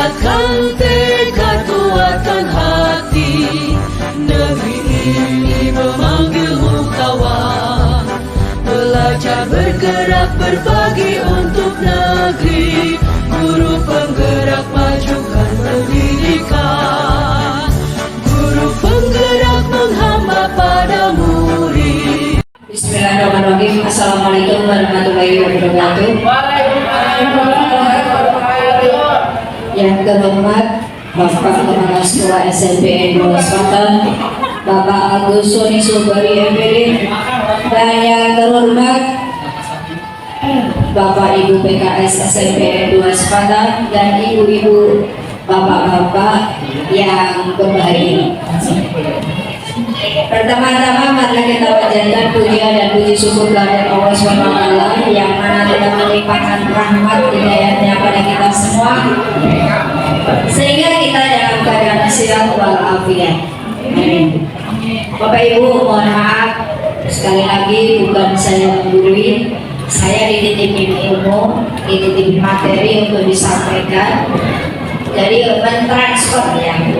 Kuatkan tekad, kuatkan hati. Negeri ini memanggilmu kawan. Belajar bergerak berbagi untuk negeri. Guru penggerak majukan pendidikan. Guru penggerak menghamba pada murid. Bismillahirrahmanirrahim. Assalamualaikum warahmatullahi wabarakatuh. Yang terhormat Bapak Kepala Sekolah SMPN 2 Selatan, Bapak Agus Soni Subari MPD, dan yang terhormat Bapak Ibu PKS SMPN 2 Selatan dan ibu-ibu, bapak-bapak yang berbahagia. Pertama-tama marilah kita panjatkan puja dan puji syukur kehadirat Allah SWT yang mana telah melimpahkan rahmat hidayahnya pada kita semua sehingga kita dalam keadaan sehat walafiat. Amin. Bapak Ibu, mohon maaf sekali lagi, bukan saya menggurui, saya dititipin ilmu, dititipin materi untuk disampaikan. Jadi mentransfer yang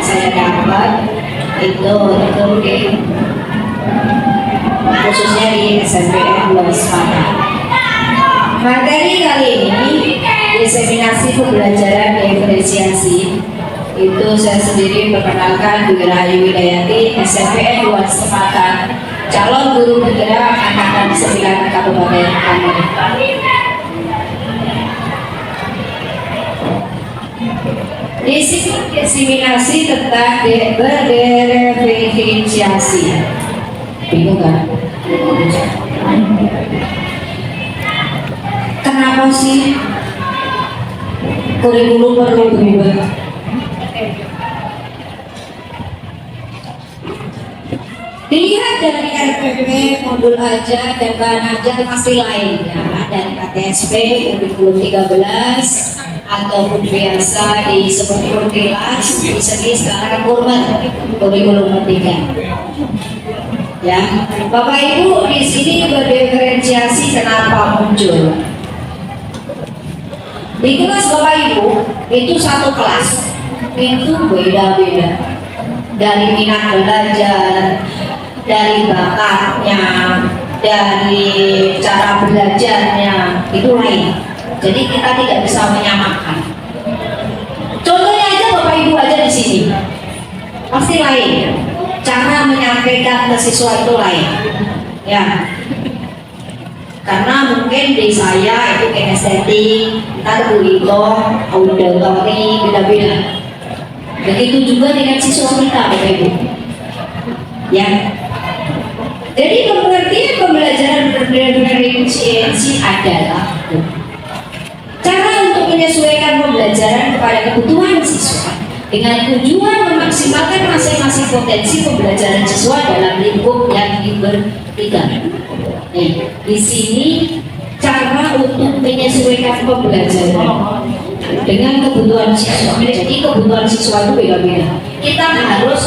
saya dapat itu khususnya di SMPN 2 Selatan. Materi kali ini diseminasi pembelajaran diferensiasi. Itu saya sendiri perkenalkan Dwi Rahayu Widayati, SMPN 2 Selatan, calon guru penggerak angkatan 9 Kabupaten Bogor. Diseminasi tentang berdiferensiasi. Bingung kan? Kenapa sih kurikulum perlu berubah? Dilihat dari RPP, modul ajar dan bahan ajar pasti lain ya. Dari KTSP kurikulum 13 ataupun biasa disebut kurtilas, disebut sekarang kurmat kurikulum 3. Ya, Bapak Ibu di sini berdiferensiasi kenapa muncul? Di kelas Bapak Ibu itu satu kelas itu beda-beda dari minat belajar, dari bakatnya, dari cara belajarnya itu lain. Jadi kita tidak bisa menyamakan. Contohnya aja Bapak Ibu aja di sini, pasti lain. Cara menyampaikan ke siswa itu lain, ya. Karena mungkin di saya itu kinestetik, ntar kulito, auditori, beda-beda. Begitu juga dengan siswa kita, Bapak Ibu. Ya. Jadi pengertian pembelajaran berdiferensiasi adalah cara untuk menyesuaikan pembelajaran kepada kebutuhan siswa dengan tujuan memaksimalkan masing-masing potensi pembelajaran siswa dalam lingkup yang diberikan. Di sini cara untuk menyesuaikan pembelajaran dengan kebutuhan siswa. Jadi kebutuhan siswa itu beda-beda. Kita harus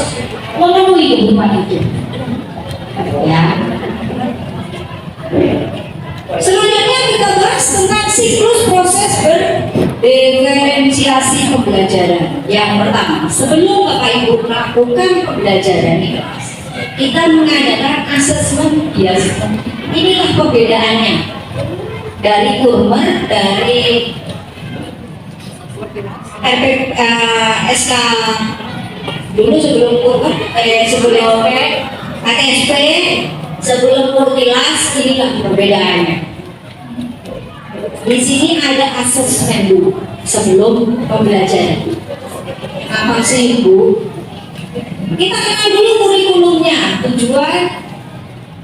memenuhi kebutuhan itu. Ya. Selanjutnya kita bahas tentang siklus proses berdiferensiasi pembelajaran. Yang pertama, sebelum Bapak Ibu melakukan pembelajaran di kelas, kita mengadakan asesmen biasa. Inilah perbedaannya dari kurmer, dari SK dulu sebelum kurmer, sebelum KTSP, sebelum kurtilas, inilah perbedaannya. Di sini ada asesmen dulu sebelum pembelajaran. Apa sih Bu? Kita kenal dulu kurikulumnya, tujuan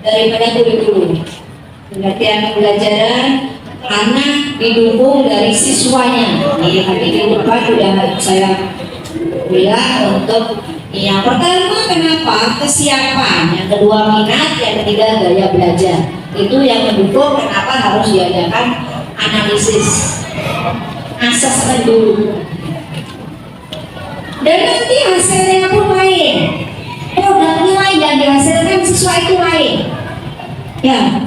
daripada kurikulum. Pengertian pembelajaran karena didukung dari siswanya. Ini tadi di depan sudah saya bilang untuk yang pertama kenapa kesiapan, yang kedua minat, yang ketiga gaya belajar. Itu yang mendukung kenapa harus diadakan analisis asesmen dulu. Dan nanti hasilnya pun lain, produknya lain yang dihasilkan siswa itu lain. Ya,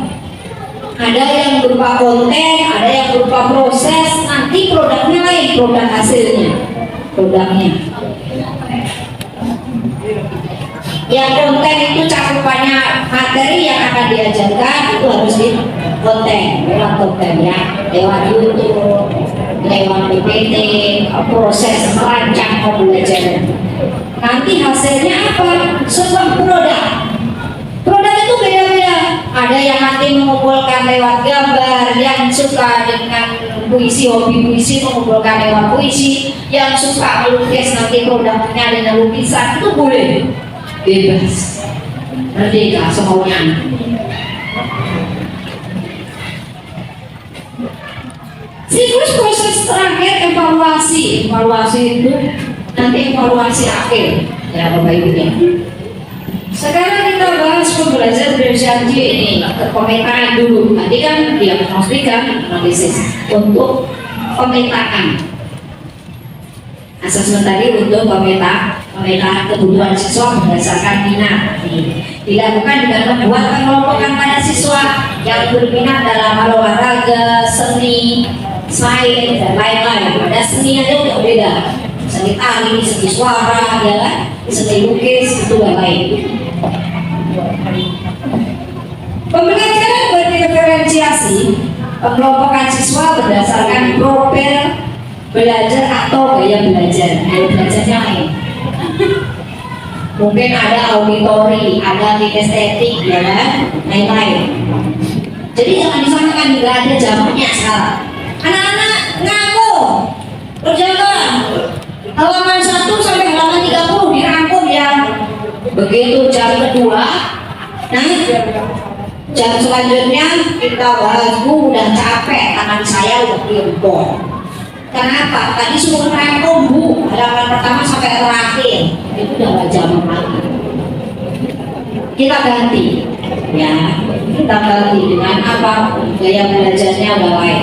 ada yang berupa konten, ada yang berupa proses, nanti produknya lain, produk hasilnya, produknya. Yang konten itu cakupannya materi yang akan diajarkan itu harus di konten, lewat konten ya, lewat YouTube, lewat PPT, proses merancang pembelajaran. Nanti hasilnya apa? Sebuah produk. Produk itu beda-beda. Ada yang nanti mengumpulkan lewat gambar, yang suka dengan puisi, hobi puisi mengumpulkan lewat puisi, yang suka melukis nanti produknya dengan lukisan, itu boleh. Bebas, merdeka semuanya. Siklus proses terakhir evaluasi itu nanti evaluasi akhir ya Bapak Ibu ya. Sekarang kita bahas pembelajaran berjanji ini pemetaan dulu. Tadi kan diagnostikan, analisis untuk pemetaan. Asesmen tadi untuk pemetaan kebutuhan siswa berdasarkan minat. Dilakukan dengan membuat pengelompokan pada siswa yang berminat dalam hal olahraga, seni, sains dan lain-lain. Ada seni aja udah beda. Seni tari, seni suara, ya kan? Seni lukis itu yang lain. Pembelajaran berdiferensiasi, pengelompokan siswa berdasarkan profil belajar atau gaya belajar. Gaya belajarnya lain. Mungkin ada auditori, ada kinestetik, ya kan? Lain-lain. Jadi jangan disamakan, nggak ada jamaknya sekarang. Anak-anak ngaku, kerjakan halaman 1 sampai halaman 30 dirangkum ya. Begitu jam kedua, nah jam selanjutnya kita bahas, udah capek, tangan saya udah gempol. Kenapa? Tadi suruh rangkum Bu, halaman pertama sampai terakhir. Itu udah gak jaman lagi. Kita ganti, ya. Kita ganti dengan apa? Gaya belajarnya udah lain.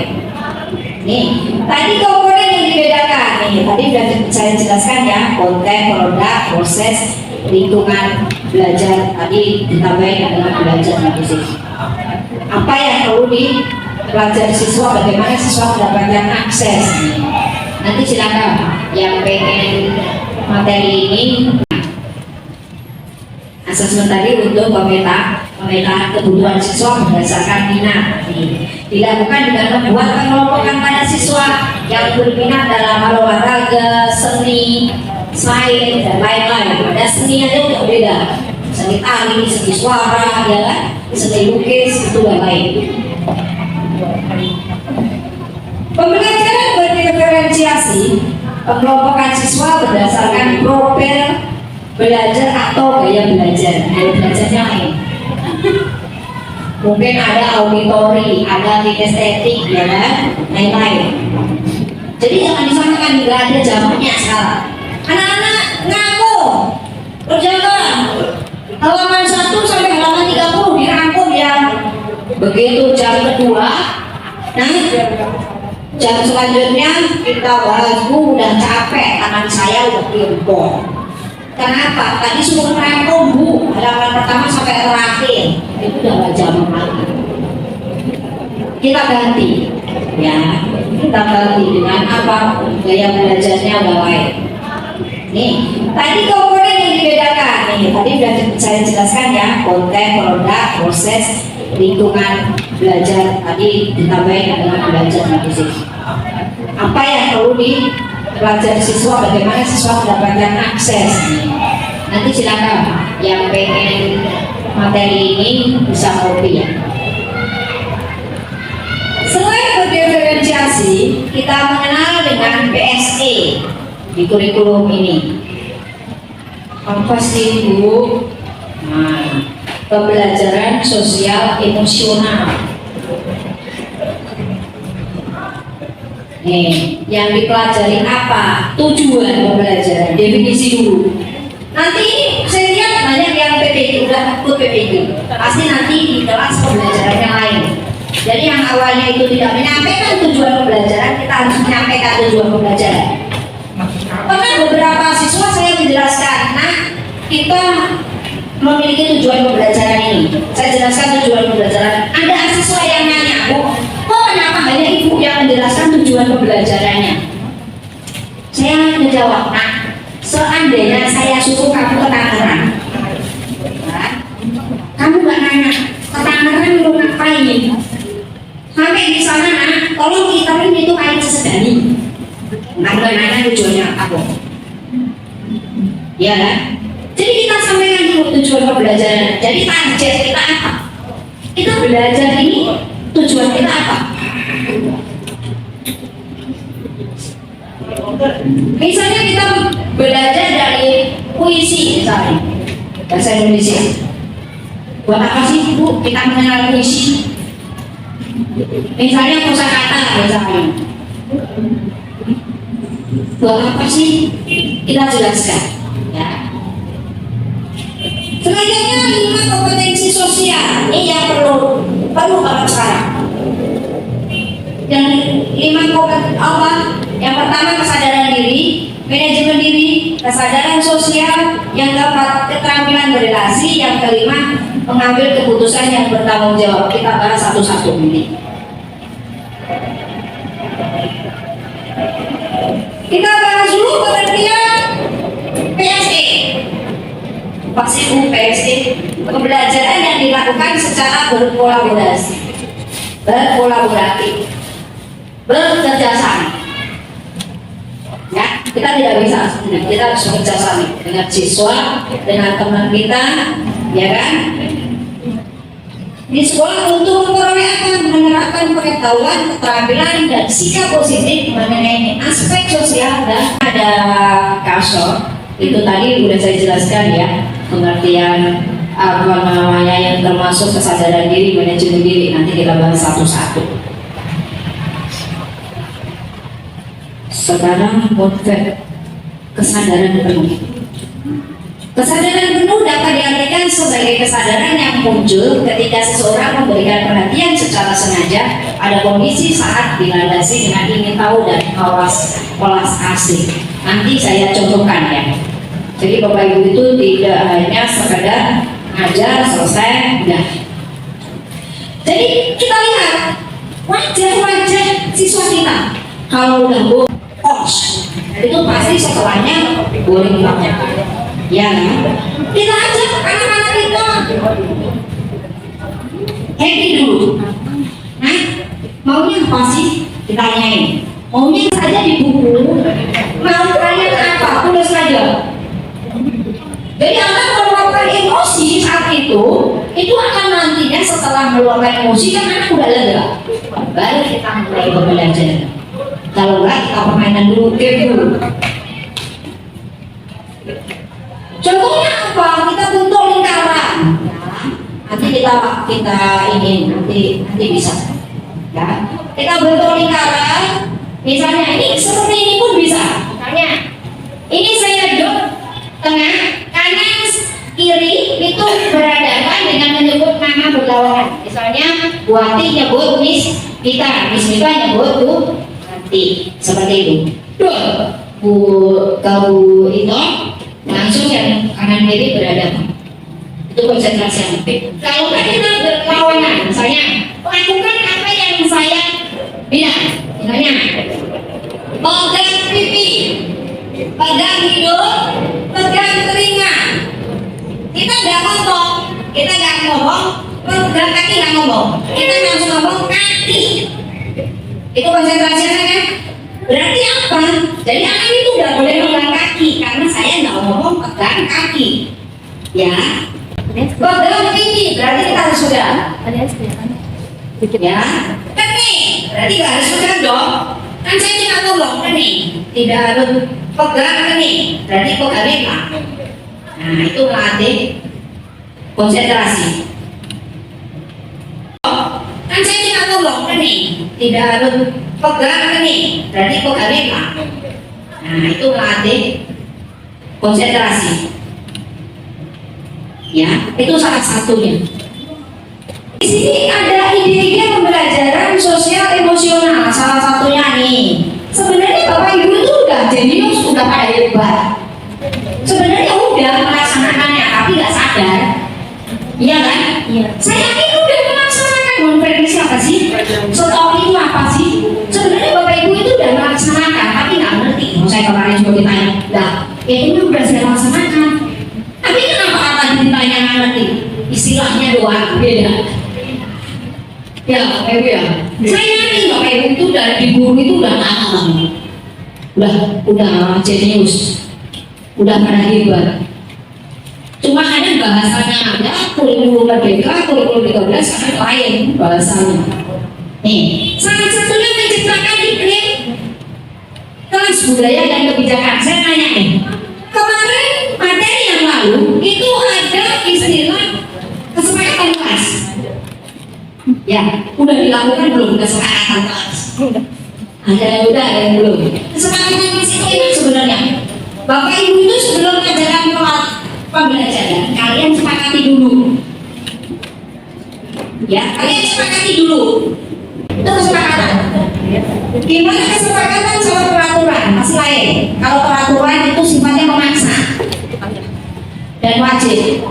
Nih, tadi komponen yang dibedakan. Nih, tadi sudah saya jelaskan ya, konten, produk, proses, lingkungan belajar. Tadi ditambahin adalah belajar fisik. Apa yang perlu dipelajari siswa, bagaimana siswa mendapatkan akses. Nanti silakan yang pengen materi ini. Asesmen tadi untuk pemetaan kebutuhan siswa berdasarkan minat. Dilakukan dengan membuat pengelompokan pada siswa yang berminat dalam hal olahraga, seni, sains dan lain-lain. Ada seni aja udah beda. Seni tari, seni suara, ya kan? Seni lukis itu yang lain. Pembelajaran berdiferensiasi, pengelompokan siswa berdasarkan profil belajar atau gaya belajar. Gaya belajarnya lain. Mungkin ada auditori, ada kinestetik, ya kan? Lain-lain. Jadi jangan disamakan, nggak ada jamaknya sekarang. Anak-anak ngaku, kerjakan halaman 1 sampai halaman 30 dirangkum ya. Begitu jam kedua, nah jam selanjutnya kita bahas, udah capek, tangan saya udah gempol. Kenapa? Tadi suruh rangkum Bu, halaman pertama sampai terakhir. Itu udah gak jaman lagi. Kita ganti, ya. Kita ganti dengan apa? Gaya belajarnya udah lain. Nih, tadi komponen yang dibedakan. Nih, tadi sudah saya jelaskan ya, konten, produk, proses, lingkungan belajar. Tadi ditambahin adalah belajar fisik. Apa yang perlu dipelajari siswa, bagaimana siswa mendapatkan akses. Nanti silakan yang pengen materi ini bisa copy ya. Selain berdiferensiasi, kita mengenal dengan PSE di kurikulum ini. Apa sih Bu? Nah, pembelajaran sosial emosional. Nih, yang dipelajari apa? Tujuan pembelajaran, definisi dulu. Nanti saya lihat banyak yang PPG, udah ikut PPG. Pasti nanti di kelas pembelajarannya lain. Jadi yang awalnya itu tidak menyampaikan tujuan pembelajaran, kita harus menyampaikan tujuan pembelajaran. Pernah beberapa siswa saya menjelaskan, nah kita memiliki tujuan pembelajaran ini. Saya jelaskan tujuan pembelajaran. Ada siswa yang nanya, Bu, kok kenapa hanya Ibu yang menjelaskan tujuan pembelajarannya? jawab, nah seandainya saya suruh kamu ke Tangerang, nah, kamu nggak nanya ke Tangerang lu ngapain? Sampai di sana, nah, tolong kita itu air sesedani. Nah, nggak nanya tujuannya apa? Ya kan? Jadi kita sampaikan dulu tujuan pembelajaran. Jadi target kita apa? Kita belajar ini tujuan kita apa? Misalnya kita belajar dari puisi misalnya bahasa Indonesia. Buat apa sih Bu kita mengenal puisi? Misalnya kosakata misalnya. Buat apa sih? Kita jelaskan. Ya. Selanjutnya 5 kompetensi sosial. Ini yang perlu banget sekarang. Yang 5 kompetensi apa? Yang pertama kesadaran diri, manajemen diri, kesadaran sosial, yang keempat keterampilan berrelasi, yang kelima mengambil keputusan yang bertanggung jawab. Kita bahas satu-satu ini. Kita bahas dulu pengertian PSE. Pasti PSE pembelajaran yang dilakukan secara berkolaborasi, berkolaboratif, bekerjasama. Ya, kita tidak bisa sendiri, kita harus bekerja sama dengan siswa, dengan teman kita, ya kan? Di sekolah untuk memperoleh apa? Menerapkan pengetahuan, keterampilan, dan sikap positif mengenai aspek sosial dan ada kasor. Itu tadi sudah saya jelaskan ya, pengertian apa namanya yang termasuk kesadaran diri, manajemen diri. Nanti kita bahas satu-satu. Sekarang konsep kesadaran penuh. Kesadaran penuh dapat diartikan sebagai kesadaran yang muncul ketika seseorang memberikan perhatian secara sengaja pada kondisi saat dilandasi dengan ingin tahu dan welas asih. Nanti saya contohkan ya. Jadi Bapak Ibu itu tidak hanya sekedar ngajar selesai udah. Jadi kita lihat wajah-wajah siswa kita kalau udah itu pasti setelahnya boring banget. Ya, kita ajak anak-anak kita happy dulu. Nah, maunya apa sih? Ditanyain. Maunya saja di buku. Mau kalian apa? Tulis saja. Jadi anak meluapkan emosi saat itu akan nantinya setelah meluapkan emosi kan anak udah lega. Baru kita mulai belajar. Kalau enggak kita permainan dulu, game dulu. Contohnya apa? Kita bentuk lingkaran. Nanti kita ingin nanti bisa. Ya. Kita bentuk lingkaran. Misalnya ini seperti ini pun bisa. Misalnya ini saya duduk tengah, kanan kiri itu berhadapan dengan menyebut nama berlawanan. Misalnya Bu Ati nyebut Miss Mika nyebut Bu Ati. Seperti itu. Bu itu langsung yang kanan kiri berhadapan. Itu konsentrasi yang penting. Kalau kita berlawanan, misalnya lakukan apa yang saya bilang, misalnya pegang pipi, pegang hidung, pegang telinga. Kita nggak ngomong, pegang kaki nggak ngomong. Kita langsung ngomong kaki. Itu konsentrasinya kan? Berarti apa? Jadi anak itu nggak boleh pegang kaki karena saya nggak ngomong pegang kaki. Ya. Pegang pipi berarti kita harus pegang. Ya. Kening berarti nggak harus pegang dong. Kan saya cuma ngomong kening, tidak harus pegang kening. Berarti pegangnya apa? Nah itu melatih konsentrasi. Kan saya cuma ngomong kening, tidak harus pegang kening. Berarti pegangnya apa? Nah itu melatih konsentrasi. Ya, itu salah satunya. Di sini ada ide-ide pembelajaran sosial emosional. Salah satunya nih. Sebenarnya Bapak Ibu itu udah jenius, udah pada hebat. Sebenarnya udah melaksanakannya, tapi nggak sadar. Iya kan? Iya. Saya yakin udah melaksanakan. Konferensi apa sih? Stop itu apa sih? Sebenarnya Bapak Ibu itu udah melaksanakan, tapi nggak ngerti. Saya kemarin juga ditanya, itu udah saya laksanakan. Tapi kenapa kata ditanya nanti istilahnya doang beda? Ya, Bapak Ibu ya. Saya yakin Bapak Ibu itu dari guru itu udah lama, udah jenius, udah pada hebat. Cuma ada bahasanya ada kurikulum merdeka, kurikulum 13 kan lain bahasanya. Nih, salah satunya menciptakan iklim kelas budaya dan kebijakan. Saya tanya nih, kemarin materi yang lalu itu ada istilah kesepakatan kelas. Ya, udah dilakukan belum kesepakatan kelas? Ada yang udah, ada yang belum. Kesepakatan kelas itu ini sebenarnya, Bapak Ibu itu sebelum ajaran pembelajaran, kalian sepakati dulu. Ya, kalian sepakati dulu. Itu kesepakatan. Gimana kesepakatan sama peraturan? Masih lain. Kalau peraturan itu sifatnya memaksa dan wajib.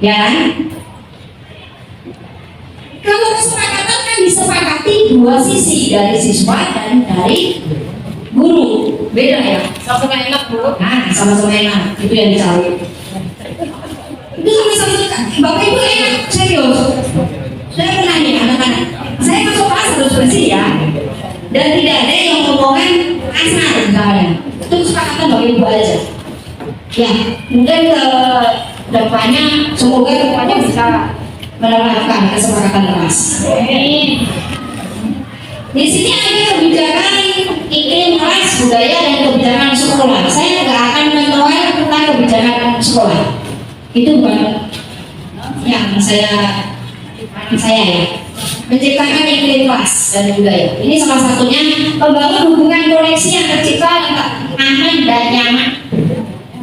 Ya kan? Kalau kesepakatan kan disepakati dua sisi, dari siswa dan dari guru. Beda ya? Sama-sama enak Bu. Nah, sama-sama enak. Itu yang dicari. Itu sama-sama Bapak Ibu enak, serius. Saya pernah nih anak-anak, saya masuk kelas harus bersih ya, dan tidak ada yang ngomongan kasar misalnya. Itu kesepakatan Bapak Ibu aja. Ya, mungkin ke depannya, semoga depannya bisa menerapkan kesepakatan kelas. Di sini ada kebijakan iklim kelas budaya dan kebijakan sekolah. Saya nggak akan mentoel tentang kebijakan sekolah. Itu bukan yang saya ya. Menciptakan iklim kelas dan budaya. Ini salah satunya membangun hubungan koneksi yang tercipta aman dan nyaman.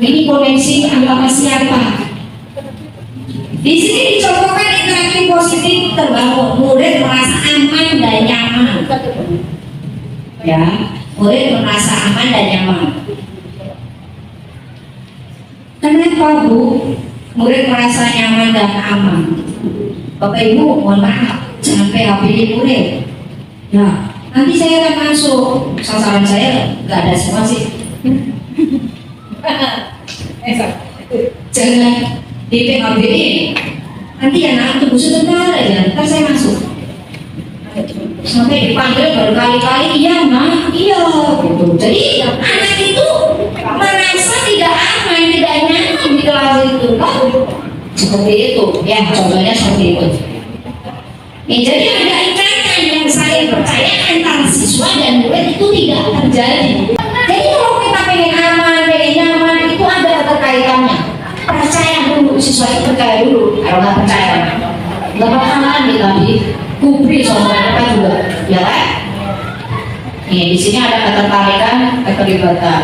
Ini koneksi antara siapa? Di sini dicontohkan interaksi positif terbangun, murid merasa aman dan nyaman. Ya, murid merasa aman dan nyaman. Kenapa Bu? Murid merasa nyaman dan aman. Bapak Ibu, mohon maaf, jangan PHP murid. Ya, nanti saya akan masuk. Sasaran saya nggak ada semua sih. Jangan di PHB nanti ya tunggu sebentar aja, ntar saya masuk. Sampai dipanggil berkali-kali, iya Mak, iya gitu. Jadi anak itu merasa tidak aman, tidak nyaman di kelas itu kan? Seperti itu, ya contohnya seperti itu. Nih, jadi ada ikatan yang saya percaya antara siswa dan murid itu tidak terjadi. Jadi kalau kita pengen aman, pengen nyaman, itu ada keterkaitannya. Percaya dulu, siswa itu percaya dulu. Kalau nggak percaya, nggak bakalan tadi kubri sama mereka juga, ya kan? Nih, di sini ada ketertarikan, keterlibatan.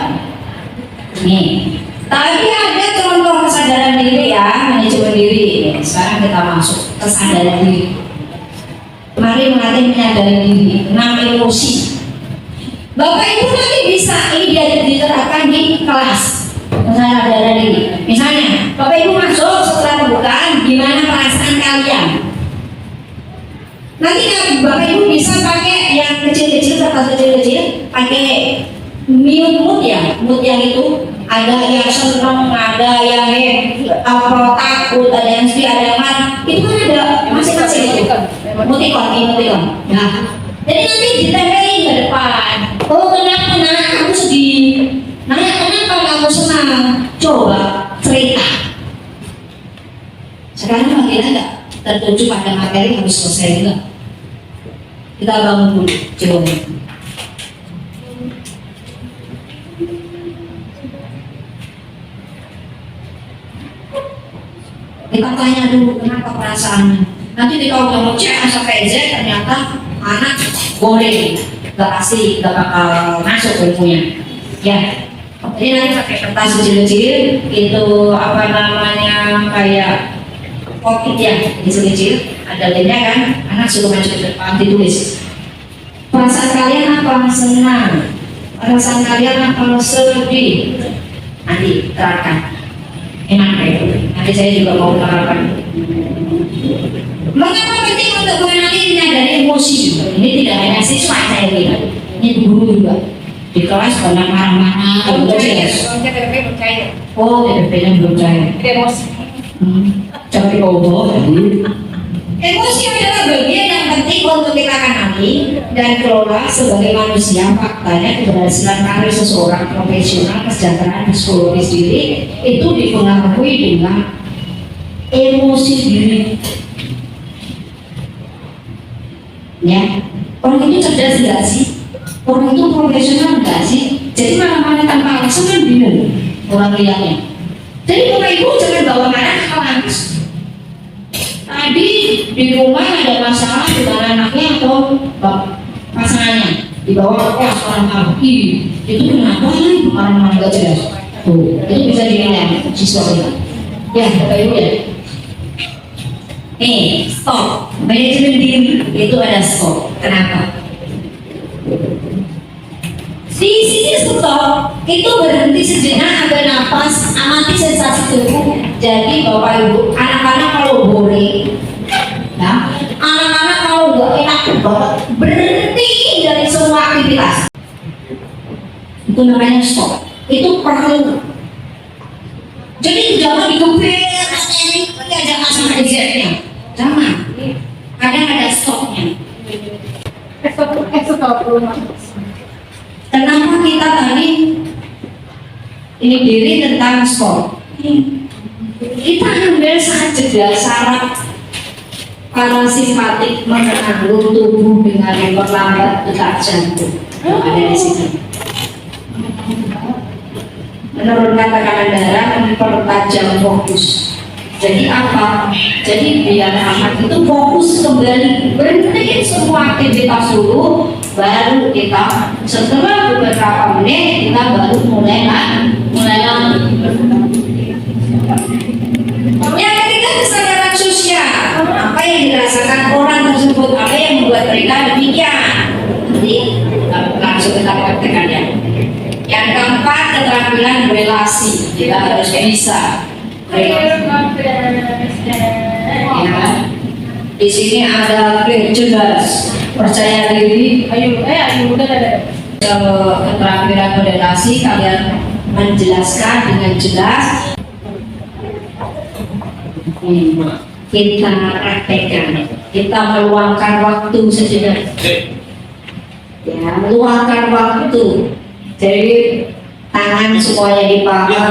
Nih, tapi ada contoh kesadaran diri ya, manajemen diri. Sekarang kita masuk kesadaran diri. Mari melatih menyadari diri, 6 emosi. Bapak Ibu nanti bisa ini diterapkan di kelas kesadaran diri. Misalnya, Bapak Ibu masuk setelah pembukaan, gimana perasaan kalian? Nanti Bapak Ibu bisa pakai yang kecil-kecil, kertas kecil-kecil, pakai mood ya, mood yang itu ada yang senang, ada yang takut, ada yang sedih, ada yang marah. Itu kan ada masing-masing itu. Emotikon. Nah, jadi nanti ditempelin ke depan. Oh, kenapa kamu sedih? Kenapa kamu senang? Coba cerita. Sekarang makin enggak tertuju pada materi harus selesai enggak? Kita bangun dulu, coba. Kita tanya dulu kenapa perasaannya. Nanti di kalau kamu cek A sampai Z ternyata anak boring, nggak pasti nggak bakal masuk ilmunya. Ya, jadi nanti pakai kertas kecil-kecil itu apa namanya kayak pocket ya, kecil-kecil ada lainnya kan, anak suruh maju ke depan ditulis. Perasaan kalian apa? Senang. Perasaan kalian apa? Sedih. Nanti terangkan. Enak ya, nanti saya juga mau menerapkan. Mengapa penting untuk mengenali dari emosi juga? Ini tidak hanya siswa saya lihat, ini guru juga. Di kelas banyak marah-marah. Belum gitu cair, sih. belum cair, belum cair. Oh, DPP-nya belum cair. Ada emosi. Jangan dibawa. Emosi adalah bagian yang penting untuk kita kenali dan kelola sebagai manusia. Faktanya keberhasilan karir seseorang profesional, kesejahteraan psikologis diri itu dipengaruhi dengan emosi diri. Ya, orang itu cerdas nggak sih? Orang itu profesional nggak sih? Jadi mana-mana tanpa alasan kan bingung orang lihatnya. Jadi bapak ibu jangan bawa marah ke langsung. Tadi di rumah ada masalah dengan anaknya atau pasangannya dibawa ke kelas orang tahu, itu kenapa marah-marah nggak jelas? Tuh, itu bisa dinilai siswa kita. Ya, bapak ibu ya. Stop. Manajemen diri itu ada stop. Kenapa? Di sisi stop itu berhenti sejenak, ambil nafas, amati sensasi tubuh. Jadi bapak ibu, anak-anak kalau boring, ya, anak-anak kalau nggak enak banget, berhenti dari semua aktivitas. Itu namanya stop. Itu perlu. Jadi jangan dikepir, ada masalah Z-nya. Jangan. Kadang ada stopnya. Stop dulu. Kenapa kita tadi ini diri tentang stop? Kita ambil saat jeda syarat parasimpatik mengganggu tubuh dengan memperlambat detak jantung. Ada di sini. Menurunkan tekanan darah, mempertajam fokus. Jadi apa? Jadi biar anak itu fokus kembali, berhenti semua aktivitas dulu, baru kita setelah beberapa menit kita baru mulai lagi. Yang ketiga, kesadaran sosial. Apa yang dirasakan orang tersebut, apa yang membuat mereka demikian. Nanti langsung kita praktekannya. Yang keempat, keterampilan relasi. Kita harus bisa. Ya. Di sini ada jelas, percaya diri. Ayo, udah ada. Keterampilan relasi, kalian menjelaskan dengan jelas. Kita praktekkan, kita meluangkan waktu sejenak. Ya, meluangkan waktu. Jadi tangan semuanya dipakai,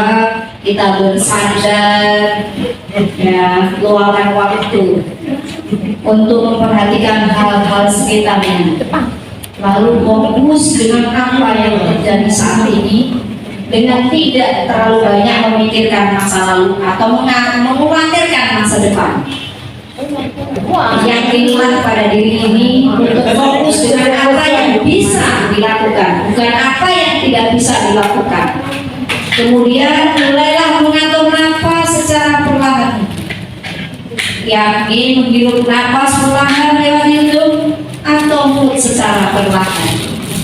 kita bersandar, ya, luangkan waktu untuk memperhatikan hal-hal sekitarnya. Lalu fokus dengan apa yang terjadi saat ini, dengan tidak terlalu banyak memikirkan masa lalu atau mengkhawatirkan masa depan. Yakinlah pada diri ini untuk fokus dengan apa yang bisa dilakukan, bukan apa yang tidak bisa dilakukan. Kemudian mulailah mengatur nafas secara perlahan. Yakin menghirup nafas perlahan lewat hidung atau mulut secara perlahan.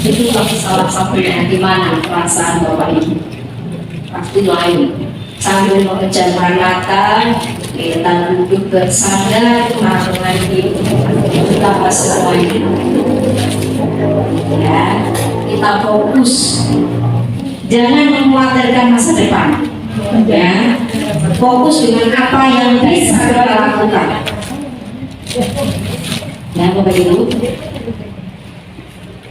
Itu salah satunya di mana perasaan Bapak Ibu pasti lain. Sambil memejamkan mata, kita duduk bersandar, melakukan nafas semuanya. Ya, kita fokus. Jangan mengkhawatirkan masa depan. Ya, fokus dengan apa yang bisa kita lakukan. Ya, Bapak Ibu,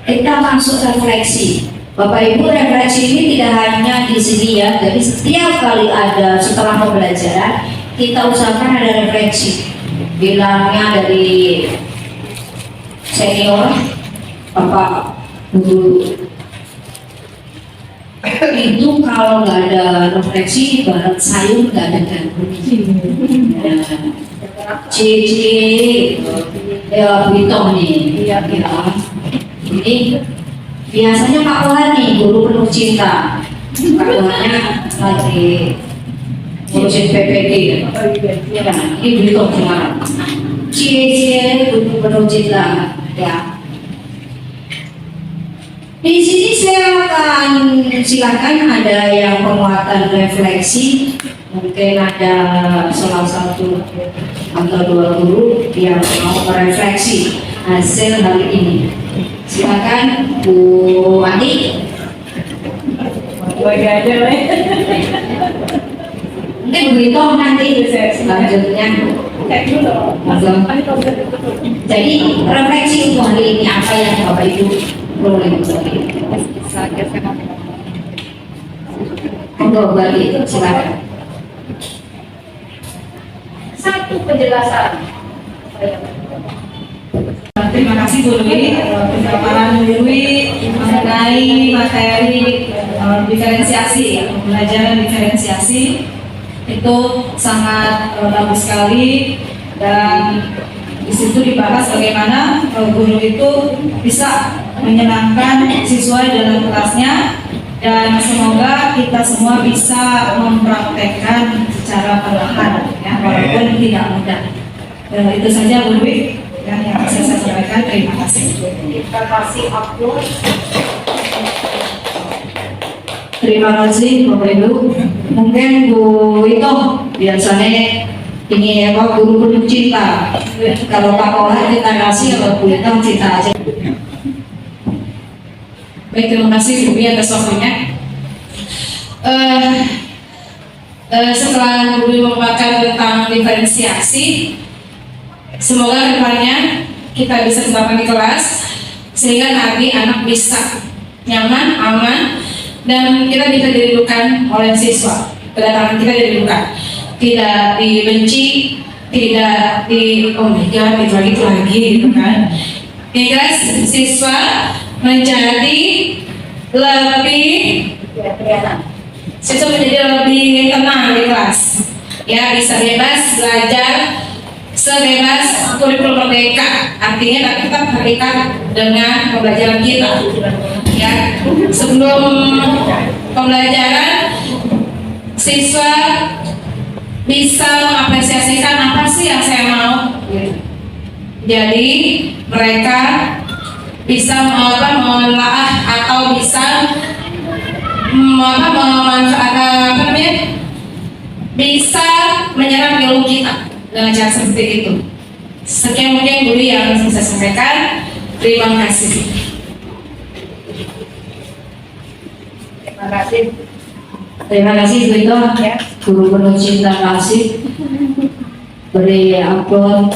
kita masuk refleksi. Bapak Ibu, refleksi ini tidak hanya di sini ya. Jadi setiap kali ada setelah pembelajaran, kita usahakan ada refleksi. Bilangnya dari senior, Bapak Guru. Itu kalau nggak ada refleksi, ibarat sayur nggak ada ganggu. Cici, ya Bito nih, ya. Ini biasanya Pak Tuhan nih, guru penuh cinta. Pak Tuhannya lagi ngurusin PPD. Ya, ini Bito Semarang. Cici, guru penuh cinta. Ya. Di sini saya akan silakan ada yang penguatan refleksi, mungkin ada salah satu atau dua guru yang mau merefleksi hasil hari ini. Silakan Bu Andi. Bagi aja lah. Mungkin begitu nanti selanjutnya. Cek dulu. Jadi refleksi untuk hari ini apa yang Bapak Ibu perlu diketahui? Monggo bagi silakan. Satu penjelasan. Terima kasih Bu Dwi, pendapatan Bu Dwi mengenai materi diferensiasi, pembelajaran diferensiasi itu sangat bagus sekali, dan di situ dibahas bagaimana guru itu bisa menyenangkan siswa dalam kelasnya, dan semoga kita semua bisa mempraktekkan secara perlahan ya, walaupun tidak mudah. Itu saja Bu Dwi yang bisa saya sampaikan. Terima kasih. Kita kasih upload. Terima kasih Bapak Ibu. Mungkin Bu itu biasanya ini apa guru penuh cinta. Kalau Pak Kohar kita kasih, kalau Bu itu cinta aja. Baik, terima kasih Bu Bi atas waktunya. Setelah Bu Bi memaparkan tentang diferensiasi, semoga depannya kita bisa terapkan di kelas sehingga nanti anak bisa nyaman, aman, dan kita bisa dirindukan oleh siswa. Kedatangan kita dirindukan, tidak dibenci, tidak di oh my god itu lagi gitu kan. Oke guys, siswa menjadi lebih siswa menjadi lebih tenang di kelas, ya, bisa bebas belajar sebebas kurikulum merdeka. Artinya kita tetap terikat dengan pembelajaran kita, ya. Sebelum pembelajaran, siswa bisa mengapresiasikan apa sih yang saya mau. Jadi mereka bisa menelaah atau bisa memanfaatkan bisa menyerap ilmu kita dengan cara seperti itu. Sekian mungkin Bu yang bisa saya sampaikan. Terima kasih. Terima kasih. Terima kasih Bu Ito, guru penuh cinta kasih. Beri upload.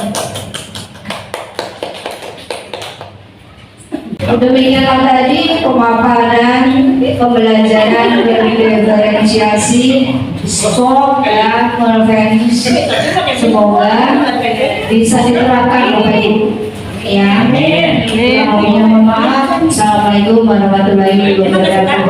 Demikian tadi pemaparan pembelajaran diferensiasi SOP dan konvensi. Semoga bisa diterapkan Bapak Ibu. Ya, mohon maaf. Assalamualaikum warahmatullahi wabarakatuh.